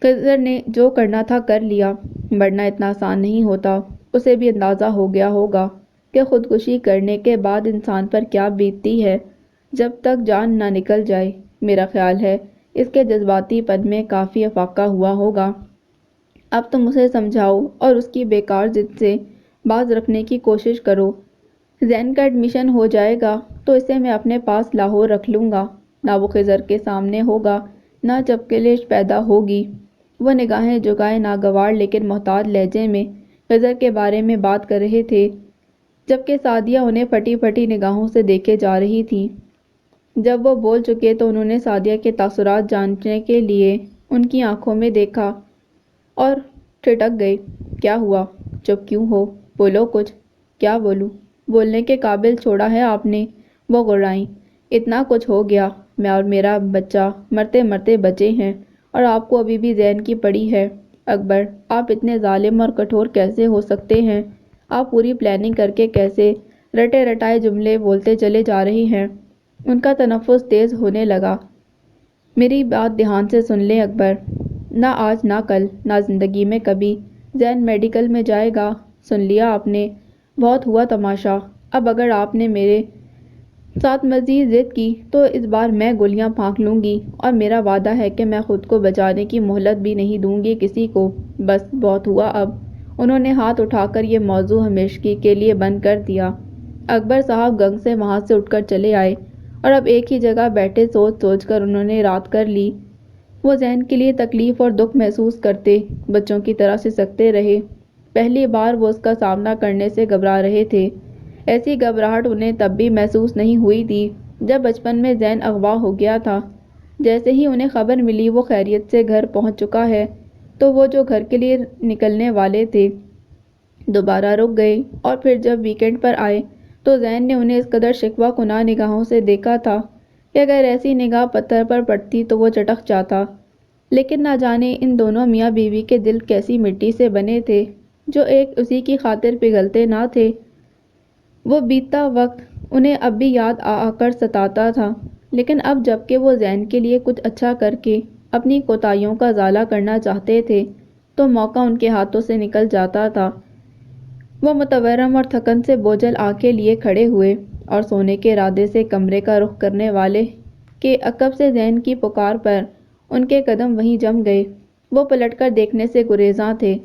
خضر نے جو کرنا تھا کر لیا، ورنہ اتنا آسان نہیں ہوتا۔ اسے بھی اندازہ ہو گیا ہوگا کہ خودکشی کرنے کے بعد انسان پر کیا بیتتی ہے جب تک جان نہ نکل جائے۔ میرا خیال ہے اس کے جذباتی پن میں کافی افاقہ ہوا ہوگا۔ اب تم اسے سمجھاؤ اور اس کی بیکار ضد سے باز رکھنے کی کوشش کرو۔ زین کا ایڈمیشن ہو جائے گا تو اسے میں اپنے پاس لاہور رکھ لوں گا۔ نہ وہ خضر کے سامنے ہوگا نہ جب کلیش پیدا ہوگی۔ وہ نگاہیں جھکائے ناگوار لیکن محتاط لہجے میں خضر کے بارے میں بات کر رہے تھے، جبکہ سعدیہ انہیں پھٹی پھٹی نگاہوں سے دیکھے جا رہی تھی۔ جب وہ بول چکے تو انہوں نے سعدیہ کے تاثرات جاننے کے لیے ان کی آنکھوں میں دیکھا۔ اور ٹھٹک گئی۔ کیا ہوا؟ چپ کیوں ہو؟ بولو کچھ۔ کیا بولوں؟ بولنے کے قابل چھوڑا ہے آپ نے، وہ گڑائیں۔ اتنا کچھ ہو گیا، میں اور میرا بچہ مرتے مرتے بچے ہیں، اور آپ کو ابھی بھی ذہن کی پڑی ہے۔ اکبر، آپ اتنے ظالم اور کٹھور کیسے ہو سکتے ہیں؟ آپ پوری پلاننگ کر کے کیسے رٹے رٹائے جملے بولتے چلے جا رہے ہیں؟ ان کا تنفس تیز ہونے لگا۔ میری بات دھیان سے سن لیں اکبر، نہ آج نہ کل نہ زندگی میں کبھی زین میڈیکل میں جائے گا۔ سن لیا آپ نے؟ بہت ہوا تماشا۔ اب اگر آپ نے میرے ساتھ مزید ضد کی تو اس بار میں گولیاں پھونک لوں گی، اور میرا وعدہ ہے کہ میں خود کو بچانے کی مہلت بھی نہیں دوں گی کسی کو۔ بس بہت ہوا اب۔ انہوں نے ہاتھ اٹھا کر یہ موضوع ہمیشگی کے لیے بند کر دیا۔ اکبر صاحب گنگ سے وہاں سے اٹھ کر چلے آئے، اور اب ایک ہی جگہ بیٹھے سوچ سوچ کر انہوں نے رات کر لی۔ وہ ذہن کے لیے تکلیف اور دکھ محسوس کرتے، بچوں کی طرح سسکتے رہے۔ پہلی بار وہ اس کا سامنا کرنے سے گھبرا رہے تھے۔ ایسی گھبراہٹ انہیں تب بھی محسوس نہیں ہوئی تھی جب بچپن میں ذہن اغوا ہو گیا تھا۔ جیسے ہی انہیں خبر ملی وہ خیریت سے گھر پہنچ چکا ہے، تو وہ جو گھر کے لیے نکلنے والے تھے دوبارہ رک گئے، اور پھر جب ویکینڈ پر آئے تو ذہن نے انہیں اس قدر شکوہ کناہ نگاہوں سے دیکھا تھا کہ اگر ایسی نگاہ پتھر پر پڑتی تو وہ چٹک جاتا۔ لیکن نہ جانے ان دونوں میاں بیوی کے دل کیسی مٹی سے بنے تھے جو ایک اسی کی خاطر پگھلتے نہ تھے۔ وہ بیتتا وقت انہیں اب بھی یاد آ کر ستاتا تھا، لیکن اب جب کہ وہ ذہن کے لیے کچھ اچھا کر کے اپنی کوتاہیوں کا ازالہ کرنا چاہتے تھے تو موقع ان کے ہاتھوں سے نکل جاتا تھا۔ وہ متورم اور تھکن سے بوجھل آنکھیں لیے کھڑے ہوئے، اور سونے کے ارادے سے کمرے کا رخ کرنے والے کے عقب سے ذہن کی پکار پر ان کے قدم وہیں جم گئے۔ وہ پلٹ کر دیکھنے سے گریزاں تھے۔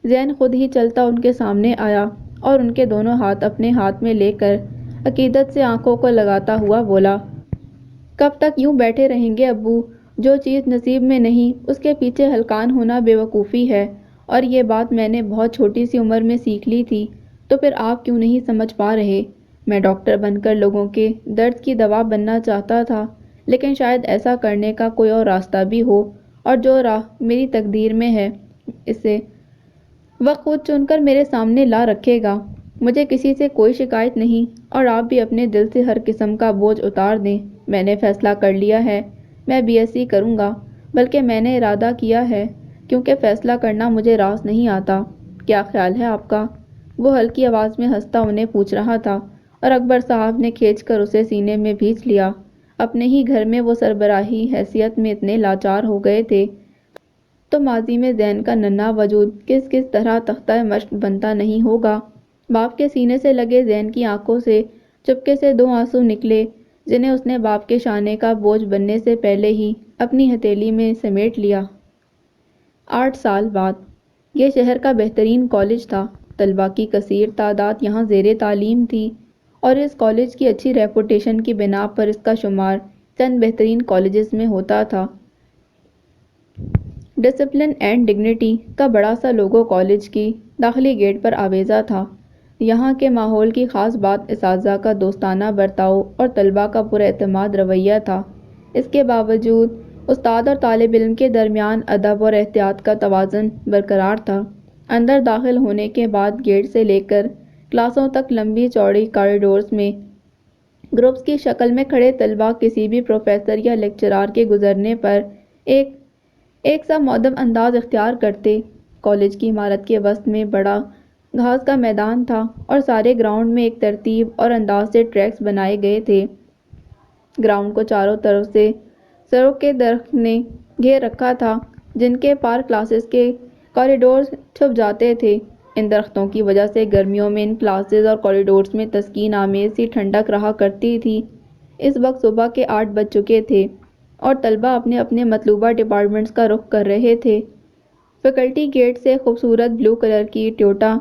ذہن خود ہی چلتا ان کے سامنے آیا، اور ان کے دونوں ہاتھ اپنے ہاتھ میں لے کر عقیدت سے آنکھوں کو لگاتا ہوا بولا، کب تک یوں بیٹھے رہیں گے ابو؟ جو چیز نصیب میں نہیں اس کے پیچھے ہلکان ہونا بے وقوفی ہے، اور یہ بات میں نے بہت چھوٹی سی عمر میں سیکھ لی تھی، تو پھر آپ کیوں نہیں سمجھ پا رہے؟ میں ڈاکٹر بن کر لوگوں کے درد کی دوا بننا چاہتا تھا، لیکن شاید ایسا کرنے کا کوئی اور راستہ بھی ہو، اور جو راہ میری تقدیر میں ہے اسے وقت خود چن کر میرے سامنے لا رکھے گا۔ مجھے کسی سے کوئی شکایت نہیں، اور آپ بھی اپنے دل سے ہر قسم کا بوجھ اتار دیں۔ میں نے فیصلہ کر لیا ہے، میں بی ایس سی کروں گا، بلکہ میں نے ارادہ کیا ہے، کیونکہ فیصلہ کرنا مجھے راز نہیں آتا۔ کیا خیال ہے آپ کا؟ وہ ہلکی آواز میں ہنستا انہیں پوچھ رہا تھا، اور اکبر صاحب نے کھینچ کر اسے سینے میں بھینچ لیا۔ اپنے ہی گھر میں وہ سربراہی حیثیت میں اتنے لاچار ہو گئے تھے تو ماضی میں ذہن کا ننھا وجود کس کس طرح تختہ مشق بنتا نہیں ہوگا۔ باپ کے سینے سے لگے ذہن کی آنکھوں سے چپکے سے دو آنسو نکلے، جنہیں اس نے باپ کے شانے کا بوجھ بننے سے پہلے ہی اپنی ہتھیلی میں سمیٹ لیا۔ 8 سال بعد یہ شہر کا بہترین کالج تھا۔ طلباء کی کثیر تعداد یہاں زیر تعلیم تھی، اور اس کالج کی اچھی ریپوٹیشن کی بنا پر اس کا شمار چند بہترین کالجز میں ہوتا تھا۔ ڈسپلن اینڈ ڈگنیٹی کا بڑا سا لوگو کالج کی داخلی گیٹ پر آویزاں تھا۔ یہاں کے ماحول کی خاص بات اساتذہ کا دوستانہ برتاؤ اور طلباء کا پراعتماد رویہ تھا۔ اس کے باوجود استاد اور طالب علم کے درمیان ادب اور احتیاط کا توازن برقرار تھا۔ اندر داخل ہونے کے بعد گیٹ سے لے کر کلاسوں تک لمبی چوڑی کاریڈورز میں گروپس کی شکل میں کھڑے طلباء کسی بھی پروفیسر یا لیکچرار کے گزرنے پر ایک سا مودب انداز اختیار کرتے۔ کالج کی عمارت کے وسط میں بڑا گھاس کا میدان تھا، اور سارے گراؤنڈ میں ایک ترتیب اور انداز سے ٹریکس بنائے گئے تھے۔ گراؤنڈ کو چاروں طرف سے سروں کے درخت نے گھیر رکھا تھا، جن کے پار کلاسز کے کوریڈورز چھپ جاتے تھے۔ ان درختوں کی وجہ سے گرمیوں میں ان کلاسز اور کوریڈورز میں تسکین آمیز سی ٹھنڈک رہا کرتی تھی۔ اس وقت صبح کے 8 بج چکے تھے، اور طلباء اپنے اپنے مطلوبہ ڈپارٹمنٹس کا رخ کر رہے تھے۔ فیکلٹی گیٹ سے خوبصورت بلو کلر کی ٹویوٹا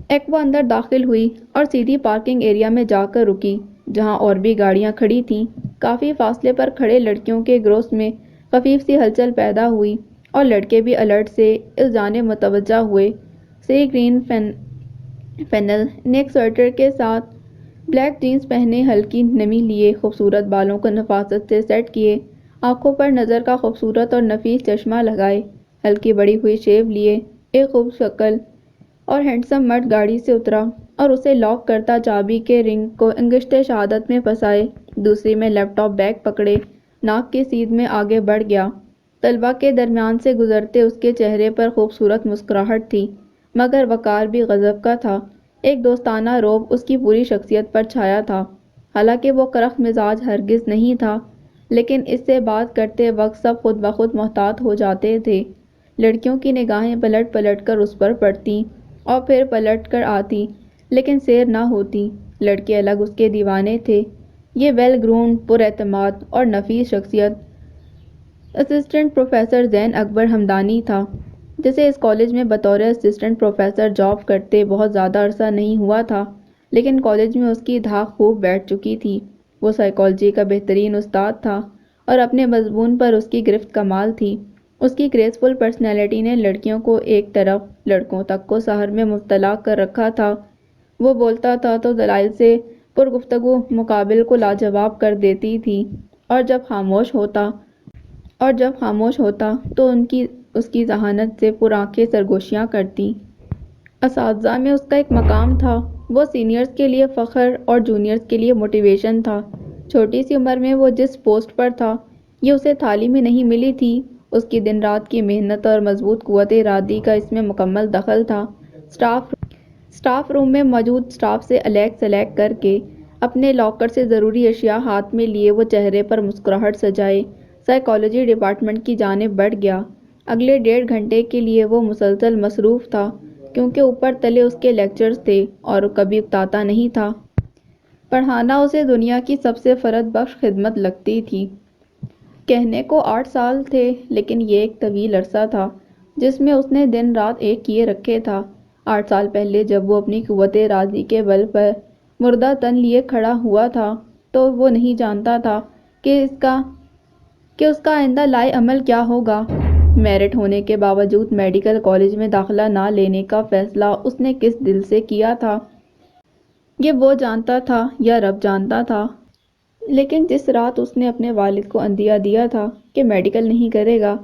ایکوا اندر داخل ہوئی اور سیدھی پارکنگ ایریا میں جا کر رکی، جہاں اور بھی گاڑیاں کھڑی تھیں۔ کافی فاصلے پر کھڑے لڑکیوں کے گروہs میں خفیف سی ہلچل پیدا ہوئی، اور لڑکے بھی الرٹ سے اس جانب متوجہ ہوئے۔ سی گرین فینل نیک سویٹر کے ساتھ بلیک جینز پہنے، ہلکی نمی لیے، خوبصورت بالوں کو نفاست سے سیٹ کیے، آنکھوں پر نظر کا خوبصورت اور نفیس چشمہ لگائے، ہلکی بڑی ہوئی شیو لیے ایک خوب شکل اور ہینڈسم مرد گاڑی سے اترا اور اسے لاک کرتا چابی کے رنگ کو انگشت شہادت میں پھنسائے، دوسری میں لیپ ٹاپ بیگ پکڑے ناک کی سیدھ میں آگے بڑھ گیا۔ طلبہ کے درمیان سے گزرتے اس کے چہرے پر خوبصورت مسکراہٹ تھی، مگر وقار بھی غضب کا تھا۔ ایک دوستانہ رعب اس کی پوری شخصیت پر چھایا تھا۔ حالانکہ وہ کرخت مزاج ہرگز نہیں تھا، لیکن اس سے بات کرتے وقت سب خود بخود محتاط ہو جاتے تھے۔ لڑکیوں کی نگاہیں پلٹ پلٹ کر اس پر پڑتی اور پھر پلٹ کر آتی، لیکن سیر نہ ہوتی۔ لڑکے الگ اس کے دیوانے تھے۔ یہ ویل گرومڈ، پر اعتماد اور نفیس شخصیت اسسٹنٹ پروفیسر زین اکبر ہمدانی تھا، جسے اس کالج میں بطور اسسٹنٹ پروفیسر جاب کرتے بہت زیادہ عرصہ نہیں ہوا تھا، لیکن کالج میں اس کی دھاک خوب بیٹھ چکی تھی۔ وہ سائیکالوجی کا بہترین استاد تھا اور اپنے مضمون پر اس کی گرفت کمال تھی۔ اس کی گریسفل پرسنالٹی نے لڑکیوں کو ایک طرف، لڑکوں تک کو سحر میں مبتلا کر رکھا تھا۔ وہ بولتا تھا تو دلائل سے پرگفتگو مقابل کو لاجواب کر دیتی تھی، اور جب خاموش ہوتا تو اس کی ذہانت سے پر آنکھیں سرگوشیاں کرتی۔ اساتذہ میں اس کا ایک مقام تھا۔ وہ سینئرز کے لیے فخر اور جونیئرز کے لیے موٹیویشن تھا۔ چھوٹی سی عمر میں وہ جس پوسٹ پر تھا، یہ اسے تھالی میں نہیں ملی تھی۔ اس کی دن رات کی محنت اور مضبوط قوت ارادی کا اس میں مکمل دخل تھا۔ اسٹاف روم میں موجود اسٹاف سے الیک سلیک کر کے اپنے لاکر سے ضروری اشیاء ہاتھ میں لیے وہ چہرے پر مسکراہٹ سجائے سائیکالوجی ڈپارٹمنٹ کی جانب بڑھ گیا۔ اگلے 1.5 گھنٹے کے لیے وہ مسلسل مصروف تھا، کیونکہ اوپر تلے اس کے لیکچرز تھے اور وہ کبھی اکتاتا نہیں تھا۔ پڑھانا اسے دنیا کی سب سے فرحت بخش خدمت لگتی تھی۔ کہنے کو 8 سال تھے، لیکن یہ ایک طویل عرصہ تھا جس میں اس نے دن رات ایک کیے رکھے تھا۔ 8 سال پہلے جب وہ اپنی قوت ارادی کے بل پر مردہ تن لیے کھڑا ہوا تھا، تو وہ نہیں جانتا تھا کہ اس کا آئندہ لائے عمل کیا ہوگا۔ میرٹ ہونے کے باوجود میڈیکل کالج میں داخلہ نہ لینے کا فیصلہ اس نے کس دل سے کیا تھا، یہ وہ جانتا تھا یا رب جانتا تھا۔ لیکن جس رات اس نے اپنے والد کو عندیہ دیا تھا کہ میڈیکل نہیں کرے گا،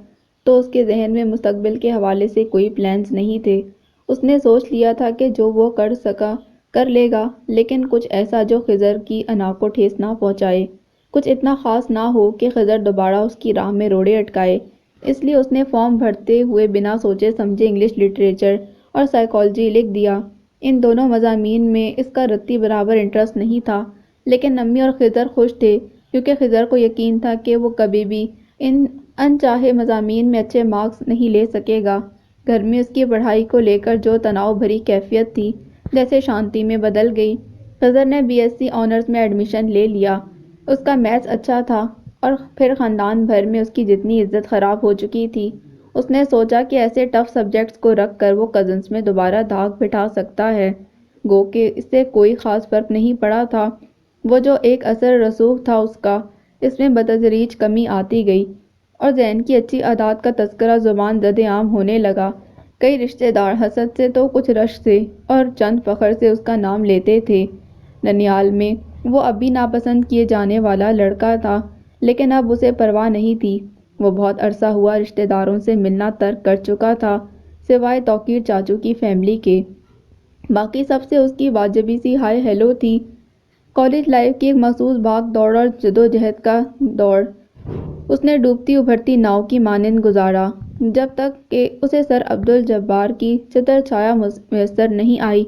تو اس کے ذہن میں مستقبل کے حوالے سے کوئی پلانز نہیں تھے۔ اس نے سوچ لیا تھا کہ جو وہ کر سکا کر لے گا، لیکن کچھ ایسا جو خضر کی انا کو ٹھیس نہ پہنچائے، کچھ اتنا خاص نہ ہو کہ خضر دوبارہ اس کی راہ میں روڑے اٹکائے۔ اس لیے اس نے فارم بھرتے ہوئے بنا سوچے سمجھے انگلش لٹریچر اور سائیکالوجی لکھ دیا۔ ان دونوں مضامین میں اس کا رتی برابر انٹرسٹ نہیں تھا، لیکن امی اور خضر خوش تھے، کیونکہ خضر کو یقین تھا کہ وہ کبھی بھی ان انچاہے مضامین میں اچھے مارکس نہیں لے سکے گا۔ گھر میں اس کی پڑھائی کو لے کر جو تناؤ بھری کیفیت تھی، جیسے شانتی میں بدل گئی۔ خضر نے BSc آنرز میں ایڈمیشن لے لیا۔ اس کا میتھس اچھا تھا، اور پھر خاندان بھر میں اس کی جتنی عزت خراب ہو چکی تھی، اس نے سوچا کہ ایسے ٹف سبجیکٹس کو رکھ کر وہ کزنس میں دوبارہ دھاک بٹھا سکتا ہے۔ گو کہ اس سے کوئی خاص فرق نہیں پڑا تھا۔ وہ جو ایک اثر رسوخ تھا اس کا، اس میں بتدریج کمی آتی گئی، اور زین کی اچھی عادات کا تذکرہ زبان زد عام ہونے لگا۔ کئی رشتہ دار حسد سے تو کچھ رشک سے اور چند فخر سے اس کا نام لیتے تھے۔ ننیال میں وہ اب بھی ناپسند کیے جانے والا لڑکا تھا، لیکن اب اسے پرواہ نہیں تھی۔ وہ بہت عرصہ ہوا رشتہ داروں سے ملنا ترک کر چکا تھا، سوائے توقیر چاچو کی فیملی کے۔ باقی سب سے اس کی واجبی سی ہائی ہیلو تھی۔ کالج لائف کی ایک مخصوص بھاگ دوڑ اور جدوجہد کا دور اس نے ڈوبتی ابھرتی ناؤ کی مانند گزارا، جب تک کہ اسے سر عبدالجبار کی چتر چھایا میسر نہیں آئی۔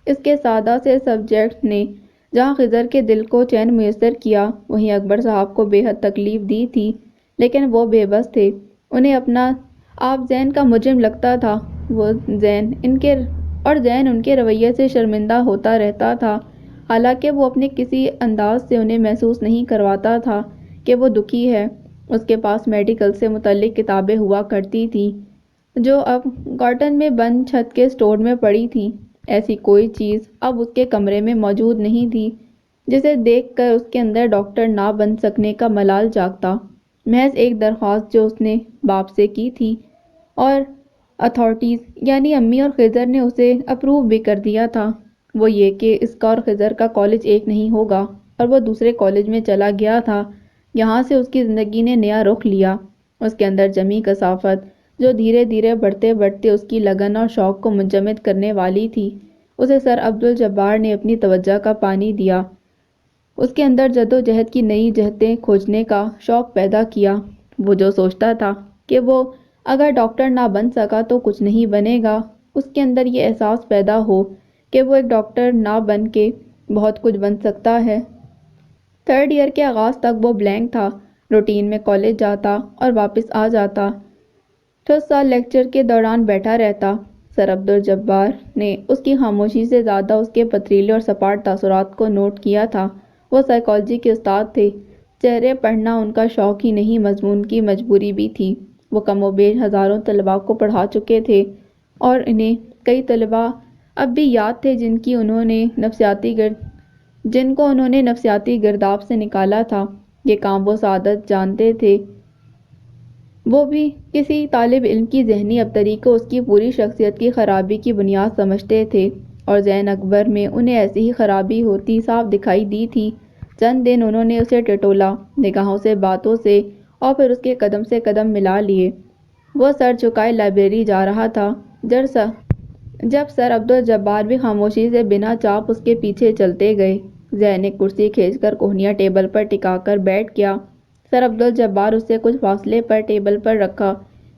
اس کے سادہ سے سبجیکٹ نے جہاں خضر کے دل کو چین میسر کیا، وہیں اکبر صاحب کو بے حد تکلیف دی تھی، لیکن وہ بے بس تھے۔ انہیں اپنا آپ زین کا مجرم لگتا تھا، زین ان کے رویے سے شرمندہ ہوتا رہتا تھا، حالانکہ وہ اپنے کسی انداز سے انہیں محسوس نہیں کرواتا تھا کہ وہ دکھی ہے۔ اس کے پاس میڈیکل سے متعلق کتابیں ہوا کرتی تھیں، جو اب کارٹن میں بند چھت کے اسٹور میں پڑی تھیں۔ ایسی کوئی چیز اب اس کے کمرے میں موجود نہیں تھی جسے دیکھ کر اس کے اندر ڈاکٹر نہ بن سکنے کا ملال جاگتا۔ محض ایک درخواست جو اس نے باپ سے کی تھی، اور اتھارٹیز یعنی امی اور خضر نے اسے اپروو بھی کر دیا تھا، وہ یہ کہ اس کا اور خضر کا کالج ایک نہیں ہوگا، اور وہ دوسرے کالج میں چلا گیا تھا۔ یہاں سے اس کی زندگی نے نیا رخ لیا۔ اس کے اندر جمی کثافت، جو دھیرے دھیرے بڑھتے بڑھتے اس کی لگن اور شوق کو منجمد کرنے والی تھی۔ اسے سر عبدالجبار نے اپنی توجہ کا پانی دیا، اس کے اندر جدوجہد کی نئی جہتیں کھوجنے کا شوق پیدا کیا۔ وہ جو سوچتا تھا کہ وہ اگر ڈاکٹر نہ بن سکا تو کچھ نہیں بنے گا، اس کے اندر یہ احساس پیدا ہو کہ وہ ایک ڈاکٹر نہ بن کے بہت کچھ بن سکتا ہے۔ تھرڈ ایئر کے آغاز تک وہ بلینک تھا، روٹین میں کالج جاتا اور واپس آ جاتا، 6 سال لیکچر کے دوران بیٹھا رہتا۔ سر عبدالجبار نے اس کی خاموشی سے زیادہ اس کے پتھریلے اور سپاٹ تاثرات کو نوٹ کیا تھا۔ وہ سائیکالوجی کے استاد تھے، چہرے پڑھنا ان کا شوق ہی نہیں مضمون کی مجبوری بھی تھی۔ وہ کم و بیش ہزاروں طلباء کو پڑھا چکے تھے اور انہیں کئی طلباء اب بھی یاد تھے جن کو انہوں نے نفسیاتی گرداب سے نکالا تھا۔ یہ کام وہ سعادت جانتے تھے۔ وہ بھی کسی طالب علم کی ذہنی ابتری کو اس کی پوری شخصیت کی خرابی کی بنیاد سمجھتے تھے، اور ذہن اکبر میں انہیں ایسی ہی خرابی ہوتی صاف دکھائی دی تھی۔ چند دن انہوں نے اسے ٹٹولا، نگاہوں سے، باتوں سے، اور پھر اس کے قدم سے قدم ملا لیے۔ وہ سر جھکائے لائبریری جا رہا تھا جب سر عبدالجبار بھی خاموشی سے بنا چاپ اس کے پیچھے چلتے گئے۔ ذہن ایک کرسی کھینچ کر کوہنیاں ٹیبل پر ٹکا کر بیٹھ گیا۔ سر عبدالجبار اس سے کچھ فاصلے پر ٹیبل پر رکھا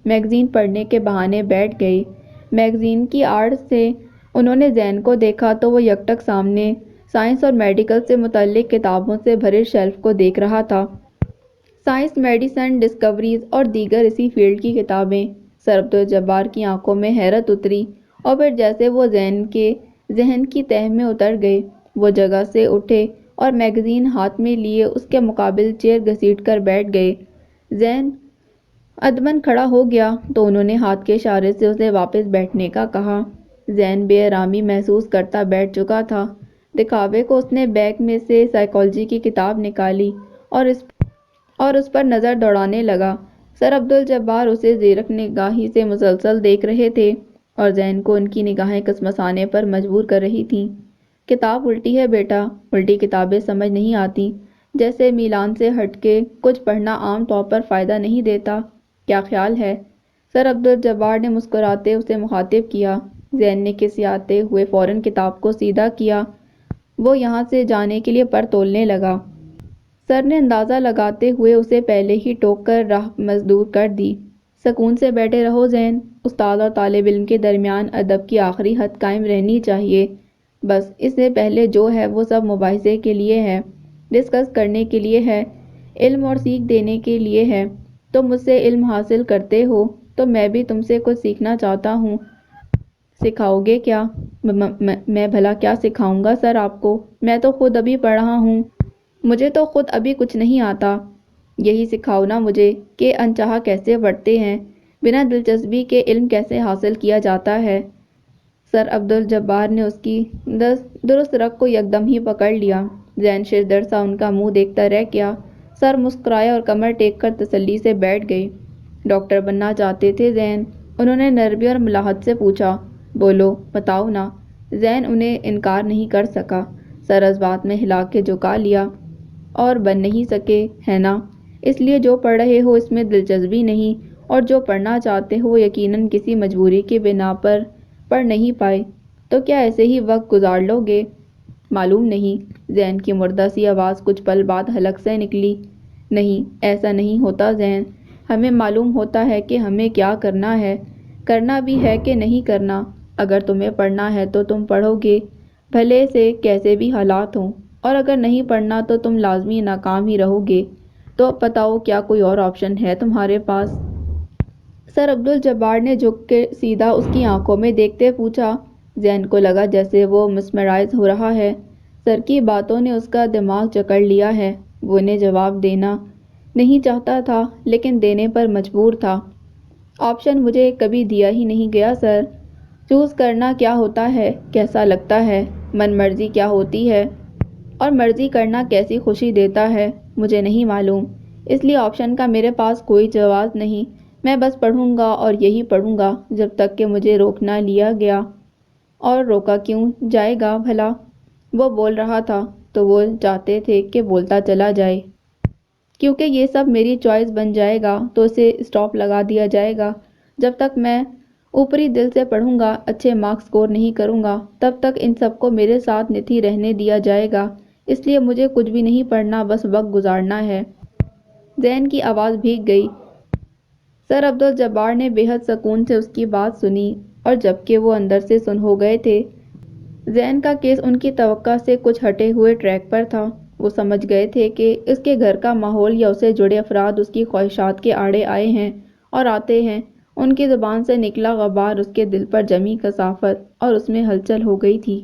میگزین پڑھنے کے بہانے بیٹھ گئے۔ میگزین کی آڑ سے انہوں نے ذہن کو دیکھا تو وہ یکٹک سامنے سائنس اور میڈیکل سے متعلق کتابوں سے بھرے شیلف کو دیکھ رہا تھا۔ سائنس، میڈیسن، ڈسکوریز اور دیگر اسی فیلڈ کی کتابیں۔ سر عبدالجبار کی آنکھوں میں حیرت اتری، اور پھر جیسے وہ ذہن کی تہہ میں اتر گئے، وہ جگہ سے اٹھے اور میگزین ہاتھ میں لیے اس کے مقابل چیئر گھسیٹ کر بیٹھ گئے۔ ذہن ادباً کھڑا ہو گیا تو انہوں نے ہاتھ کے اشارے سے اسے واپس بیٹھنے کا کہا۔ ذہن بے آرامی محسوس کرتا بیٹھ چکا تھا۔ دکھاوے کو اس نے بیگ میں سے سائیکالوجی کی کتاب نکالی اور اس پر نظر دوڑانے لگا۔ سر عبدالجبار اسے زیرک نگاہی سے مسلسل دیکھ رہے تھے، اور ذہن کو ان کی نگاہیں کسمسانے پر مجبور کر رہی تھیں۔ کتاب الٹی ہے بیٹا، الٹی کتابیں سمجھ نہیں آتی، جیسے میلان سے ہٹ کے کچھ پڑھنا عام طور پر فائدہ نہیں دیتا، کیا خیال ہے؟ سر عبدالجبار نے مسکراتے اسے مخاطب کیا۔ ذہن نے کسیاتے ہوئے فوراً کتاب کو سیدھا کیا۔ وہ یہاں سے جانے کے لیے پر تولنے لگا۔ سر نے اندازہ لگاتے ہوئے اسے پہلے ہی ٹوک کر راہ مزدور کر دی۔ سکون سے بیٹھے رہو ذہن، استاد اور طالب علم کے درمیان ادب کی آخری حد قائم رہنی چاہیے۔ بس اس سے پہلے جو ہے وہ سب مباحثے کے لیے ہے، ڈسکس کرنے کے لیے ہے، علم اور سیکھ دینے کے لیے ہے۔ تم مجھ سے علم حاصل کرتے ہو تو میں بھی تم سے کچھ سیکھنا چاہتا ہوں۔ سکھاؤ گے کیا؟ میں بھلا کیا سکھاؤں گا سر آپ کو؟ میں تو خود ابھی پڑھ رہا ہوں، مجھے تو خود ابھی کچھ نہیں آتا۔ یہی سکھاؤ نا مجھے کہ انچاہا کیسے بڑھتے ہیں، بنا دلچسپی کے علم کیسے حاصل کیا جاتا ہے۔ سر عبدالجبار نے اس کی درست رگ کو یکدم ہی پکڑ لیا۔ ذہن ششدر سا ان کا منہ دیکھتا رہ گیا۔ سر مسکرائے اور کمر ٹیک کر تسلی سے بیٹھ گئے۔ ڈاکٹر بننا چاہتے تھے ذہن؟ انہوں نے نرمی اور ملاحت سے پوچھا۔ بولو، بتاؤ نا۔ ذہن انہیں انکار نہیں کر سکا۔ سر اس بات میں ہلا کے جھکا لیا۔ اور بن نہیں سکے، ہے نا؟ اس لیے جو پڑھ رہے ہو اس میں دلچسپی نہیں، اور جو پڑھنا چاہتے ہو وہ یقیناً کسی مجبوری کی بنا پر پڑھ نہیں پائے، تو کیا ایسے ہی وقت گزار لو گے؟ معلوم نہیں۔ ذہن کی مردہ سی آواز کچھ پل بعد حلق سے نکلی۔ نہیں، ایسا نہیں ہوتا ذہن، ہمیں معلوم ہوتا ہے کہ ہمیں کیا کرنا ہے، کرنا بھی ہے کہ نہیں کرنا۔ اگر تمہیں پڑھنا ہے تو تم پڑھو گے، بھلے سے کیسے بھی حالات ہوں، اور اگر نہیں پڑھنا تو تم لازمی ناکام ہی رہو گے۔ تو بتاؤ کیا کوئی اور آپشن ہے تمہارے پاس؟ سر عبدالجبار نے جھک کے سیدھا اس کی آنکھوں میں دیکھتے پوچھا۔ ذہن کو لگا جیسے وہ مسمرائز ہو رہا ہے۔ سر کی باتوں نے اس کا دماغ جکڑ لیا ہے۔ وہ انہیں جواب دینا نہیں چاہتا تھا، لیکن دینے پر مجبور تھا۔ آپشن مجھے کبھی دیا ہی نہیں گیا سر۔ چوز کرنا کیا ہوتا ہے، کیسا لگتا ہے، من مرضی کیا ہوتی ہے، اور مرضی کرنا کیسی خوشی دیتا ہے، مجھے نہیں معلوم۔ اس لیے آپشن کا میرے پاس کوئی جواز نہیں۔ میں بس پڑھوں گا اور یہی پڑھوں گا جب تک کہ مجھے روک نہ لیا گیا۔ اور روکا کیوں جائے گا بھلا؟ وہ بول رہا تھا تو وہ چاہتے تھے کہ بولتا چلا جائے۔ کیونکہ یہ سب میری چوائس بن جائے گا تو اسے اسٹاپ لگا دیا جائے گا۔ جب تک میں اوپری دل سے پڑھوں گا، اچھے مارکس سکور نہیں کروں گا، تب تک ان سب کو میرے ساتھ نتھی رہنے دیا جائے گا، اس لیے مجھے کچھ بھی نہیں پڑھنا، بس وقت گزارنا ہے۔ زین کی آواز بھیگ گئی۔ سر عبدالجبار نے بے حد سکون سے اس کی بات سنی، اور جبکہ وہ اندر سے سن ہو گئے تھے، زین کا کیس ان کی توقع سے کچھ ہٹے ہوئے ٹریک پر تھا۔ وہ سمجھ گئے تھے کہ اس کے گھر کا ماحول یا اسے جڑے افراد اس کی خواہشات کے آڑے آئے ہیں اور آتے ہیں۔ ان کی زبان سے نکلا غبار اس کے دل پر جمی کثافت اور اس میں ہلچل ہو گئی تھی۔